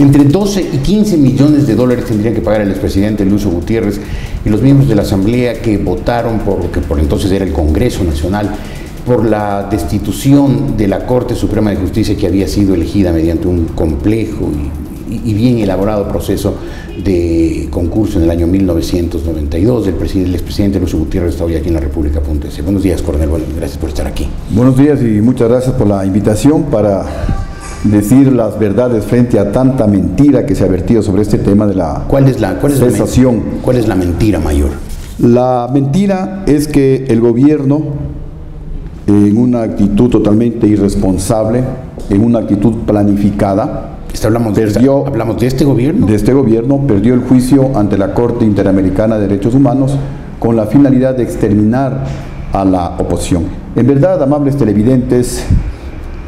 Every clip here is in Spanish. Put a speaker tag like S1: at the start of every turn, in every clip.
S1: Entre 12 y 15 millones de dólares tendrían que pagar el expresidente Lucio Gutiérrez y los miembros de la Asamblea que votaron por lo que por entonces era el Congreso Nacional, por la destitución de la Corte Suprema de Justicia, que había sido elegida mediante un complejo y bien elaborado proceso de concurso en el año 1992. El expresidente Lucio Gutiérrez está hoy aquí en la República.es. Buenos días, coronel. Bueno, gracias por estar aquí.
S2: Buenos días y muchas gracias por la invitación para decir las verdades frente a tanta mentira que se ha vertido sobre este tema de la cesación.
S1: ¿Cuál es la mentira mayor?
S2: La mentira es que el gobierno, en una actitud totalmente irresponsable, en una actitud planificada,
S1: ¿Hablamos de este gobierno?
S2: De este gobierno perdió el juicio ante la Corte Interamericana de Derechos Humanos con la finalidad de exterminar a la oposición. En verdad, amables televidentes,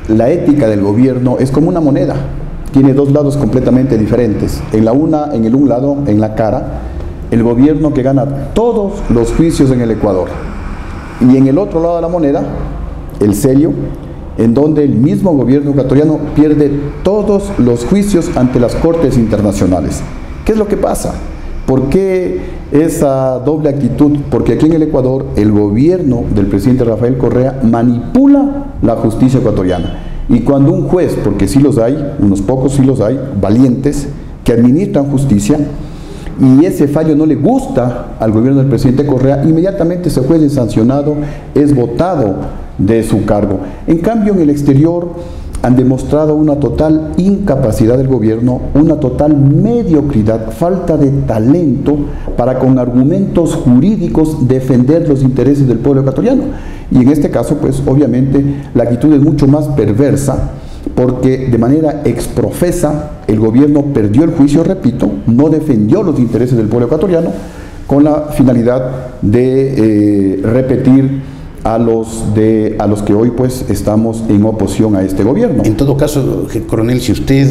S2: la ética del gobierno es como una moneda, tiene dos lados completamente diferentes. En un lado, en la cara, el gobierno que gana todos los juicios en el Ecuador, y en el otro lado de la moneda, el sello, en donde el mismo gobierno ecuatoriano pierde todos los juicios ante las cortes internacionales. ¿Qué es lo que pasa? ¿Por qué esa doble actitud? Porque aquí en el Ecuador el gobierno del presidente Rafael Correa manipula la justicia ecuatoriana. Y cuando un juez, porque sí los hay, unos pocos sí los hay, valientes, que administran justicia, y ese fallo no le gusta al gobierno del presidente Correa, inmediatamente ese juez es sancionado, es votado de su cargo. En cambio, en el exterior han demostrado una total incapacidad del gobierno, una total mediocridad, falta de talento para con argumentos jurídicos defender los intereses del pueblo ecuatoriano. Y en este caso, pues obviamente la actitud es mucho más perversa, porque de manera exprofesa el gobierno perdió el juicio, repito, no defendió los intereses del pueblo ecuatoriano, con la finalidad de repetir a los que hoy pues estamos en oposición a este gobierno.
S1: En todo caso, coronel, si usted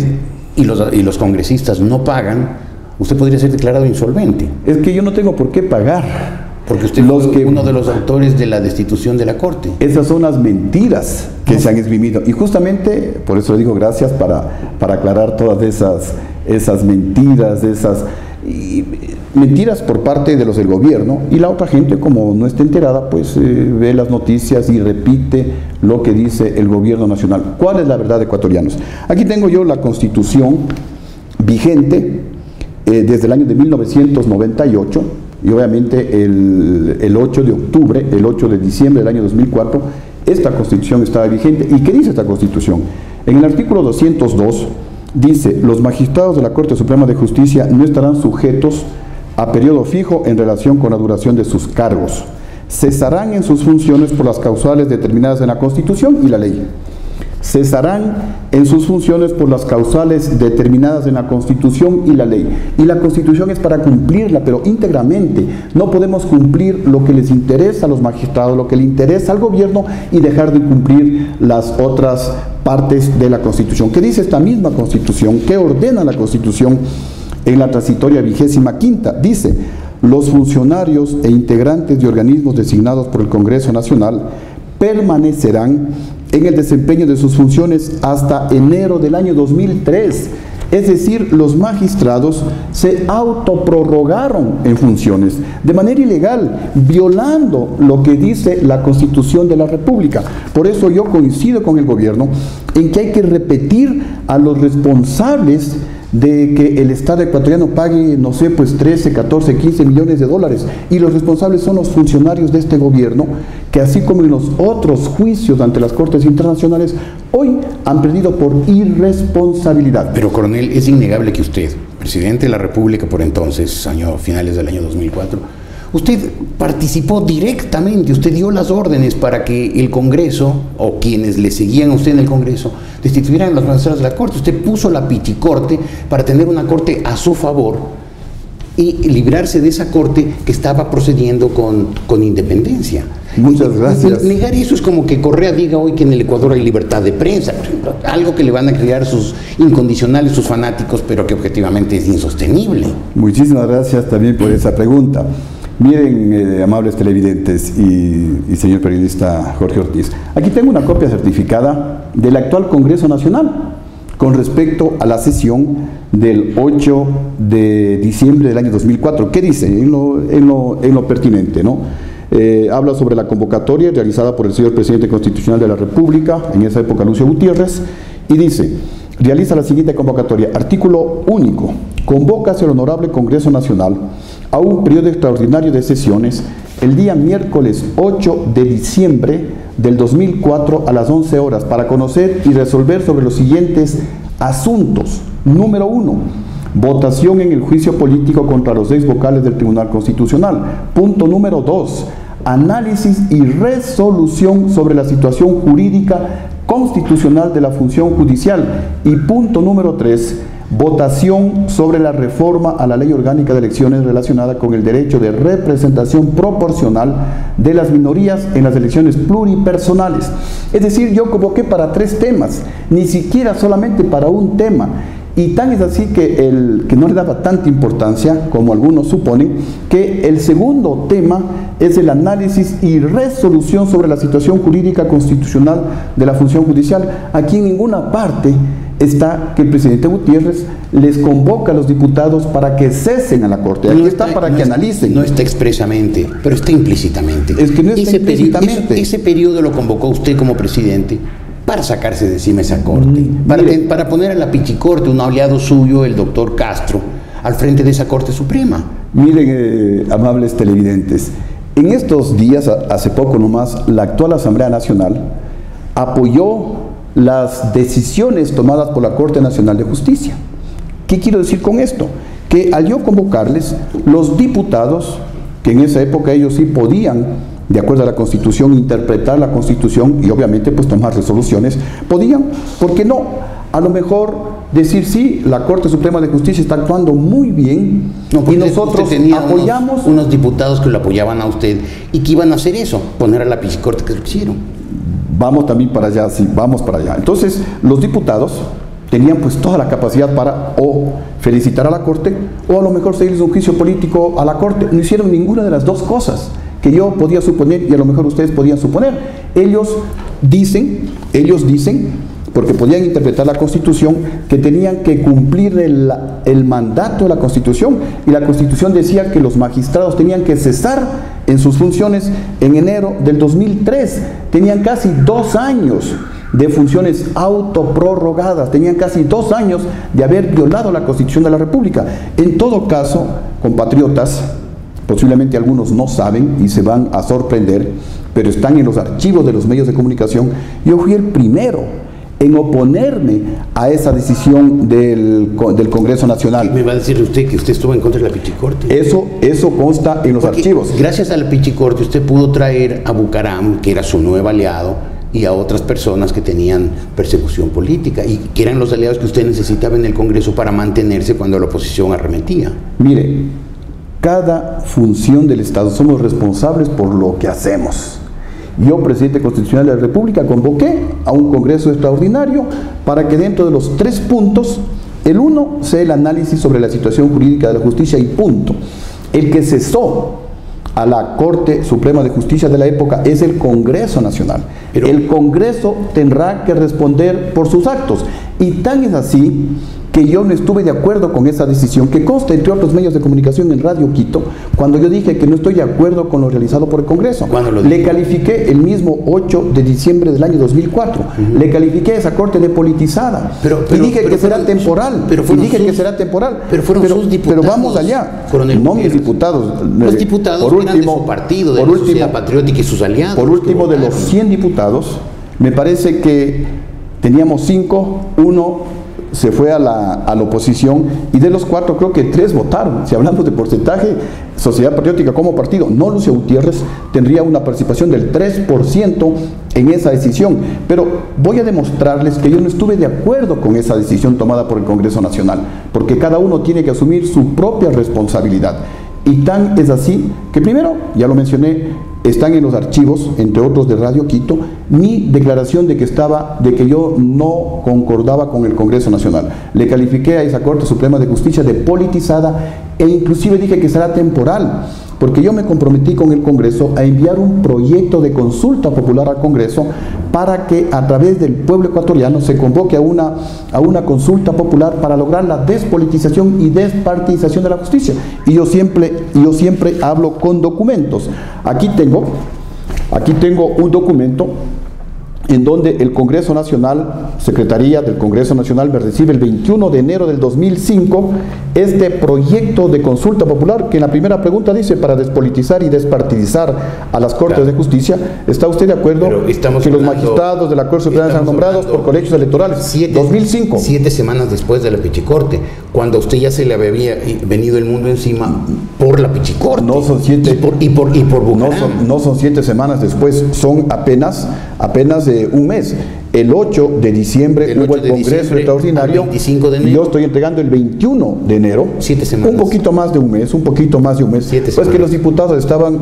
S1: y los congresistas no pagan, usted podría ser declarado insolvente.
S2: Es que yo no tengo por qué pagar.
S1: Porque usted fue uno de los autores de la destitución de la Corte.
S2: Esas son las mentiras que se han esgrimido. Y justamente, por eso le digo gracias para aclarar todas esas mentiras, mentiras por parte de los del gobierno, y la otra gente, como no está enterada, pues ve las noticias y repite lo que dice el gobierno nacional. ¿Cuál es la verdad, ecuatorianos? Aquí tengo yo la Constitución vigente desde el año de 1998, y obviamente el 8 de octubre, el 8 de diciembre del año 2004, esta Constitución estaba vigente. ¿Y qué dice esta Constitución? En el artículo 202 dice: los magistrados de la Corte Suprema de Justicia no estarán sujetos a periodo fijo en relación con la duración de sus cargos. Cesarán en sus funciones por las causales determinadas en la Constitución y la ley. Cesarán en sus funciones por las causales determinadas en la Constitución y la ley. Y la Constitución es para cumplirla, pero íntegramente. No podemos cumplir lo que les interesa a los magistrados, lo que le interesa al gobierno, y dejar de cumplir las otras partes de la Constitución. ¿Qué dice esta misma Constitución? ¿Qué ordena la Constitución en la transitoria 25ª? Dice: los funcionarios e integrantes de organismos designados por el Congreso Nacional permanecerán en el desempeño de sus funciones hasta enero del año 2003. Es decir, los magistrados se autoprorrogaron en funciones de manera ilegal, violando lo que dice la Constitución de la República. Por eso yo coincido con el gobierno en que hay que repetir a los responsables de que el Estado ecuatoriano pague, no sé, pues 13, 14, 15 millones de dólares. Y los responsables son los funcionarios de este gobierno, que así como en los otros juicios ante las Cortes Internacionales, hoy han perdido por irresponsabilidad.
S1: Pero, coronel, es innegable que usted, presidente de la República por entonces, finales del año 2004, usted participó directamente, usted dio las órdenes para que el Congreso, o quienes le seguían a usted en el Congreso, destituyeran a los magistrados de la Corte. Usted puso la pichicorte para tener una Corte a su favor y librarse de esa Corte que estaba procediendo con independencia.
S2: Muchas gracias.
S1: Negar eso es como que Correa diga hoy que en el Ecuador hay libertad de prensa, por ejemplo, algo que le van a crear sus incondicionales, sus fanáticos, pero que objetivamente es insostenible.
S2: Muchísimas gracias también por esa pregunta. Miren, amables televidentes y señor periodista Jorge Ortiz, aquí tengo una copia certificada del actual Congreso Nacional, con respecto a la sesión del 8 de diciembre del año 2004. ¿Qué dice? En lo pertinente, ¿no? Habla sobre la convocatoria realizada por el señor presidente constitucional de la República, en esa época Lucio Gutiérrez, y dice: realiza la siguiente convocatoria. Artículo único. Convócase el Honorable Congreso Nacional a un periodo extraordinario de sesiones el día miércoles 8 de diciembre del 2004 a las 11 horas para conocer y resolver sobre los siguientes asuntos. Número 1. Votación en el juicio político contra los ex vocales del Tribunal Constitucional. Punto número 2. Análisis y resolución sobre la situación jurídica constitucional de la función judicial. Y punto número 3. Votación sobre la reforma a la Ley Orgánica de Elecciones relacionada con el derecho de representación proporcional de las minorías en las elecciones pluripersonales. Es decir, yo convoqué para 3 temas, ni siquiera solamente para un tema. Y tan es así que no le daba tanta importancia, como algunos suponen, que el segundo tema es el análisis y resolución sobre la situación jurídica constitucional de la función judicial. Aquí en ninguna parte está que el presidente Gutiérrez les convoca a los diputados para que cesen a la Corte. Aquí está para que analicen.
S1: No está expresamente, pero está implícitamente.
S2: Es que no está implícitamente.
S1: Ese periodo lo convocó usted como presidente para sacarse de encima esa Corte, para poner a la pichicorte, un aliado suyo, el doctor Castro, al frente de esa Corte Suprema.
S2: Miren, amables televidentes, en estos días, hace poco nomás, la actual Asamblea Nacional apoyó las decisiones tomadas por la Corte Nacional de Justicia. ¿Qué quiero decir con esto? Que al yo convocarles, los diputados, que en esa época ellos sí podían, de acuerdo a la Constitución, interpretar la Constitución y obviamente pues tomar resoluciones, podían, ¿por qué no? A lo mejor decir sí, la Corte Suprema de Justicia está actuando muy bien, y nosotros apoyamos
S1: unos diputados que lo apoyaban a usted y que iban a hacer eso, poner a la pichicorte, que lo hicieron.
S2: Vamos también para allá, sí, vamos para allá. Entonces, los diputados tenían pues toda la capacidad para o felicitar a la Corte o a lo mejor seguirles un juicio político a la Corte. No hicieron ninguna de las dos cosas que yo podía suponer y a lo mejor ustedes podían suponer. Ellos dicen, porque podían interpretar la Constitución, que tenían que cumplir el mandato de la Constitución, y la Constitución decía que los magistrados tenían que cesar en sus funciones en enero del 2003. Tenían casi 2 años de funciones autoprorrogadas, tenían casi 2 años de haber violado la Constitución de la República. En todo caso, compatriotas, posiblemente algunos no saben y se van a sorprender, pero están en los archivos de los medios de comunicación, yo fui el primero en oponerme a esa decisión del Congreso Nacional.
S1: ¿Me va a decir usted que usted estuvo en contra de la pichicorte?
S2: Eso consta en los archivos.
S1: Gracias a la pichicorte usted pudo traer a Bucaram, que era su nuevo aliado, y a otras personas que tenían persecución política y que eran los aliados que usted necesitaba en el Congreso para mantenerse cuando la oposición arremetía.
S2: Mire, cada función del Estado somos responsables por lo que hacemos. Yo, presidente constitucional de la República, convoqué a un Congreso extraordinario para que dentro de los 3 puntos, el 1 sea el análisis sobre la situación jurídica de la justicia y punto. El que cesó a la Corte Suprema de Justicia de la época es el Congreso Nacional. Pero el Congreso tendrá que responder por sus actos. Y tan es así que yo no estuve de acuerdo con esa decisión, que consta entre otros medios de comunicación en Radio Quito, cuando yo dije que no estoy de acuerdo con lo realizado por el Congreso. Le califiqué el mismo 8 de diciembre del año 2004, le califiqué a esa Corte de politizada, y dije que será temporal, Pero fueron sus diputados. Pero vamos allá, no mis diputados.
S1: Los diputados por último, eran de su partido, de la Sociedad Patriótica y sus aliados.
S2: Por último, de los 100 diputados, me parece que teníamos 5, 1 se fue a la oposición, y de los 4 creo que 3 votaron. Si hablamos de porcentaje, Sociedad Patriótica como partido, no Lucio Gutiérrez, tendría una participación del 3% en esa decisión. Pero voy a demostrarles que yo no estuve de acuerdo con esa decisión tomada por el Congreso Nacional, porque cada uno tiene que asumir su propia responsabilidad. Y tan es así que primero, ya lo mencioné, están en los archivos, entre otros de Radio Quito, mi declaración de que yo no concordaba con el Congreso Nacional. Le califiqué a esa Corte Suprema de Justicia de politizada e inclusive dije que será temporal, porque yo me comprometí con el Congreso a enviar un proyecto de consulta popular al Congreso para que a través del pueblo ecuatoriano se convoque a una consulta popular para lograr la despolitización y despartidización de la justicia. Y yo siempre hablo con documentos. Aquí tengo un documento en donde el Congreso Nacional, Secretaría del Congreso Nacional, me recibe el 21 de enero del 2005 este proyecto de consulta popular que en la primera pregunta dice para despolitizar y despartidizar a las Cortes de Justicia. ¿Está usted de acuerdo que los magistrados de la Corte Suprema sean nombrados por colegios electorales?
S1: 2005. 7 semanas después de la Pichicorte, cuando a usted ya se le había venido el mundo encima por la Pichicorte.
S2: No son 7
S1: y por Bucaram.
S2: No son 7 semanas después, son apenas de un mes. El 8 de diciembre hubo el Congreso Extraordinario y yo estoy entregando el 21 de enero,
S1: 7 semanas.
S2: un poquito más de un mes.
S1: 7
S2: pues que los diputados estaban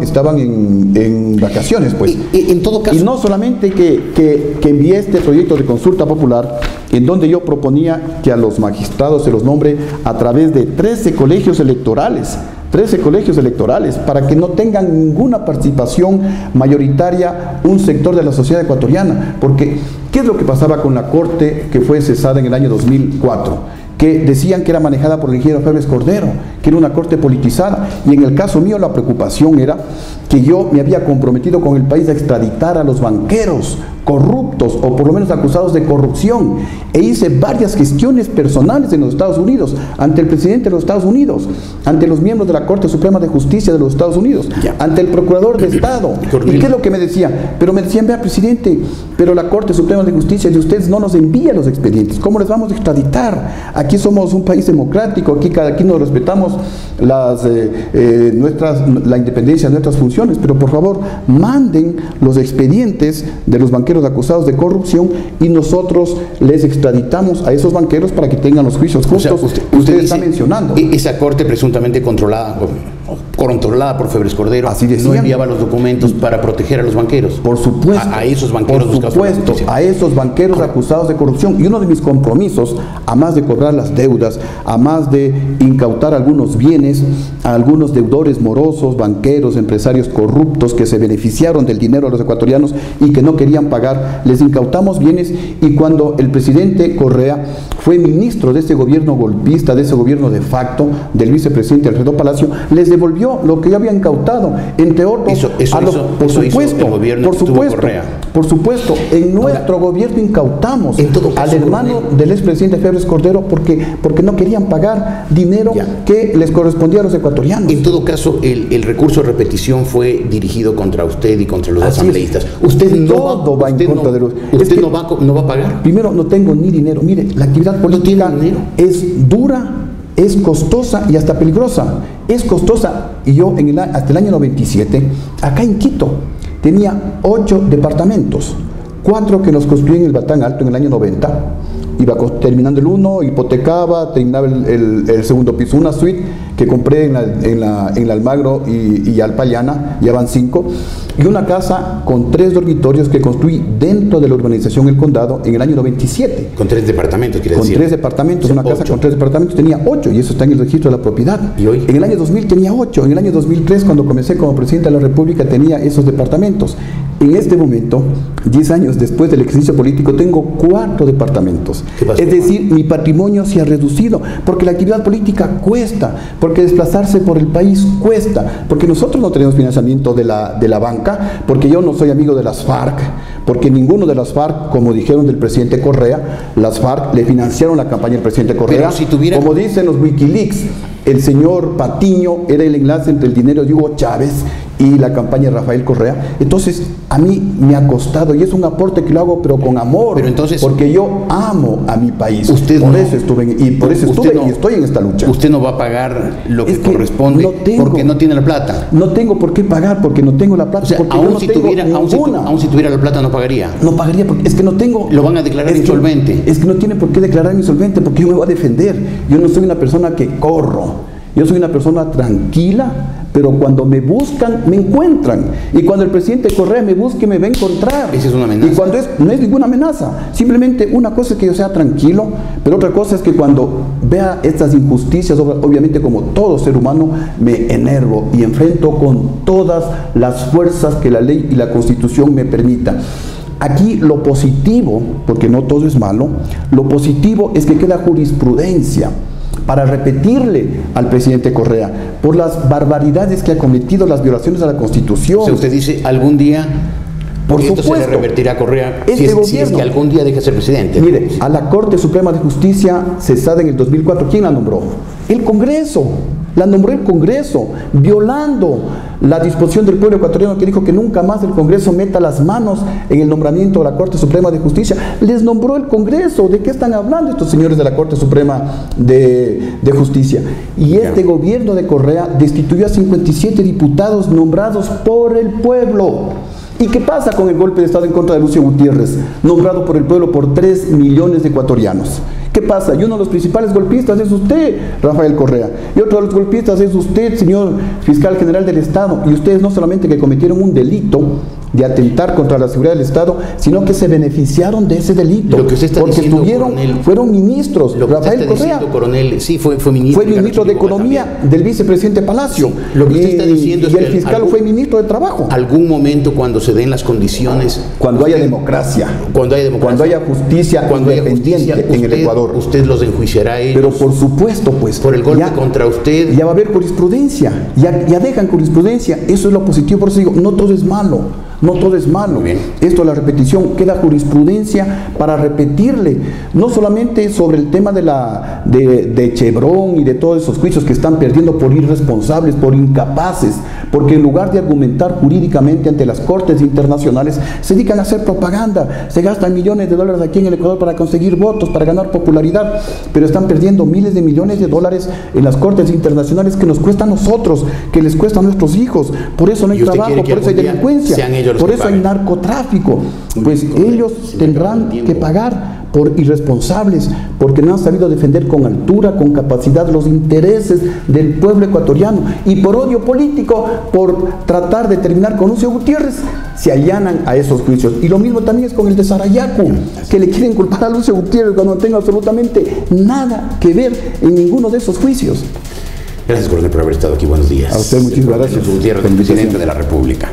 S2: en vacaciones, pues.
S1: En todo caso.
S2: Y no solamente que envié este proyecto de consulta popular, en donde yo proponía que a los magistrados se los nombre a través de 13 colegios electorales, para que no tengan ninguna participación mayoritaria un sector de la sociedad ecuatoriana. Porque, ¿qué es lo que pasaba con la Corte que fue cesada en el año 2004? Que decían que era manejada por el ingeniero Febres Cordero, que era una corte politizada, y en el caso mío la preocupación era que yo me había comprometido con el país a extraditar a los banqueros corruptos, o por lo menos acusados de corrupción, e hice varias gestiones personales en los Estados Unidos, ante el presidente de los Estados Unidos, ante los miembros de la Corte Suprema de Justicia de los Estados Unidos, ante el procurador de Estado. ¿Y qué es lo que me decía? Pero me decían, vea, presidente, pero la Corte Suprema de Justicia de ustedes no nos envía los expedientes, ¿cómo les vamos a extraditar? Aquí somos un país democrático, aquí nos respetamos la independencia de nuestras funciones, pero por favor manden los expedientes de los banqueros acusados de corrupción y nosotros les extraditamos a esos banqueros para que tengan los juicios justos.
S1: O sea, usted está mencionando. Esa corte presuntamente controlada por Febres Cordero,
S2: así decían,
S1: no enviaba los documentos para proteger a los banqueros.
S2: Por supuesto.
S1: A esos banqueros.
S2: Por supuesto, a esos banqueros acusados de corrupción. Y uno de mis compromisos, a más de cobrar las deudas, a más de incautar algunos bienes a algunos deudores morosos, banqueros, empresarios corruptos que se beneficiaron del dinero de los ecuatorianos y que no querían pagar, les incautamos bienes, y cuando el presidente Correa fue ministro de ese gobierno golpista, de ese gobierno de facto, del vicepresidente Alfredo Palacio, les devolvió lo que ya habían incautado, entre otros. Por supuesto, en nuestro gobierno incautamos al hermano del expresidente Febres Cordero porque no querían pagar dinero que les correspondía a los ecuatorianos.
S1: En todo caso, el recurso de repetición fue dirigido contra usted y contra los asambleístas. Usted no va a pagar.
S2: Primero, no tengo ni dinero. Mire, la actividad política es dura, es costosa y hasta peligrosa. Es costosa. Y yo hasta el año 97, acá en Quito, tenía 8 departamentos, 4 que los construí en el Batán Alto en el año 90. Iba terminando el 1, hipotecaba, terminaba el segundo piso, una suite que compré en la Almagro y Alpayana, ya van 5, y una casa con 3 dormitorios que construí dentro de la urbanización El Condado en el año 97.
S1: Con 3 departamentos, quiere decir.
S2: Con 3 departamentos, una casa con 3 departamentos, tenía 8, y eso está en el registro de la propiedad.
S1: ¿Y hoy?
S2: En el año 2000 tenía 8, en el año 2003, cuando comencé como presidente de la República, tenía esos departamentos. En este momento, 10 años después del ejercicio político, tengo 4 departamentos. Es decir, mi patrimonio se ha reducido, porque la actividad política cuesta, porque desplazarse por el país cuesta, porque nosotros no tenemos financiamiento de la banca, porque yo no soy amigo de las FARC, porque ninguno de las FARC, como dijeron del presidente Correa, las FARC le financiaron la campaña del presidente Correa. Como dicen los Wikileaks, el señor Patiño era el enlace entre el dinero de Hugo Chávez y la campaña de Rafael Correa. Entonces, a mí me ha costado, y es un aporte que lo hago, pero con amor,
S1: pero entonces,
S2: porque yo amo a mi país.
S1: Por
S2: eso estuve y estoy en esta lucha.
S1: Usted no va a pagar lo que corresponde porque no tiene la plata.
S2: No tengo por qué pagar porque no tengo la plata.
S1: O sea,
S2: porque
S1: aún si tuviera la plata no pagaría.
S2: No pagaría porque es que no tengo.
S1: Lo van a declarar insolvente.
S2: Es que no tiene por qué declararme insolvente porque yo me voy a defender. Yo no soy una persona que corro. Yo soy una persona tranquila, pero cuando me buscan, me encuentran. Y cuando el presidente Correa me busque, me va a encontrar.
S1: ¿Esa es una amenaza?
S2: Y cuando no es ninguna amenaza. Simplemente una cosa es que yo sea tranquilo, pero otra cosa es que cuando vea estas injusticias, obviamente como todo ser humano, me enervo y enfrento con todas las fuerzas que la ley y la Constitución me permitan. Aquí lo positivo, porque no todo es malo, lo positivo es que queda jurisprudencia para repetirle al presidente Correa por las barbaridades que ha cometido, las violaciones a la Constitución.
S1: O sea, usted dice, algún día,
S2: por
S1: esto
S2: supuesto,
S1: se le revertirá a Correa,
S2: este
S1: si es que algún día deja de ser presidente.
S2: Mire, a la Corte Suprema de Justicia cesada en el 2004, ¿quién la nombró? El Congreso. La nombró el Congreso, violando la disposición del pueblo ecuatoriano que dijo que nunca más el Congreso meta las manos en el nombramiento de la Corte Suprema de Justicia. Les nombró el Congreso. ¿De qué están hablando estos señores de la Corte Suprema de Justicia? Y este gobierno de Correa destituyó a 57 diputados nombrados por el pueblo. ¿Y qué pasa con el golpe de Estado en contra de Lucio Gutiérrez, nombrado por el pueblo por 3 millones de ecuatorianos? ¿Qué pasa? Y uno de los principales golpistas es usted, Rafael Correa. Y otro de los golpistas es usted, señor fiscal general del Estado. Y ustedes no solamente que cometieron un delito de atentar contra la seguridad del Estado, sino que se beneficiaron de ese delito.
S1: Lo que usted está
S2: porque
S1: diciendo, coronel,
S2: fueron ministros.
S1: Lo que
S2: Rafael
S1: usted está
S2: Correa
S1: diciendo, coronel, sí, fue ministro.
S2: Fue ministro de Economía del vicepresidente Palacio.
S1: Sí, lo que usted está diciendo es
S2: y
S1: que
S2: el fiscal fue ministro de Trabajo.
S1: Algún momento, cuando se den las condiciones,
S2: cuando haya democracia, cuando haya justicia independiente en el Ecuador,
S1: usted los enjuiciará a ellos.
S2: Pero por supuesto, pues,
S1: por el golpe contra usted.
S2: Ya va a haber jurisprudencia, ya dejan jurisprudencia. Eso es lo positivo. Por eso digo, no todo es malo. No todo es malo. Esto, la repetición, queda jurisprudencia para repetirle, no solamente sobre el tema de Chevron y de todos esos juicios que están perdiendo por irresponsables, por incapaces, porque en lugar de argumentar jurídicamente ante las cortes internacionales, se dedican a hacer propaganda, se gastan millones de dólares aquí en el Ecuador para conseguir votos, para ganar popularidad, pero están perdiendo miles de millones de dólares en las cortes internacionales que nos cuesta a nosotros, que les cuesta a nuestros hijos. Por eso no hay trabajo, por eso hay delincuencia. Por eso hay narcotráfico. Pues ellos tendrán que pagar por irresponsables, porque no han sabido defender con altura, con capacidad los intereses del pueblo ecuatoriano, y por odio político, por tratar de terminar con Lucio Gutiérrez, se allanan a esos juicios. Y lo mismo también es con el de Sarayaco, que le quieren culpar a Lucio Gutiérrez cuando no tenga absolutamente nada que ver en ninguno de esos juicios.
S1: Gracias, coronel, por haber estado aquí. Buenos días.
S2: A usted muchísimas gracias.
S1: Lucio Gutiérrez, presidente de la República.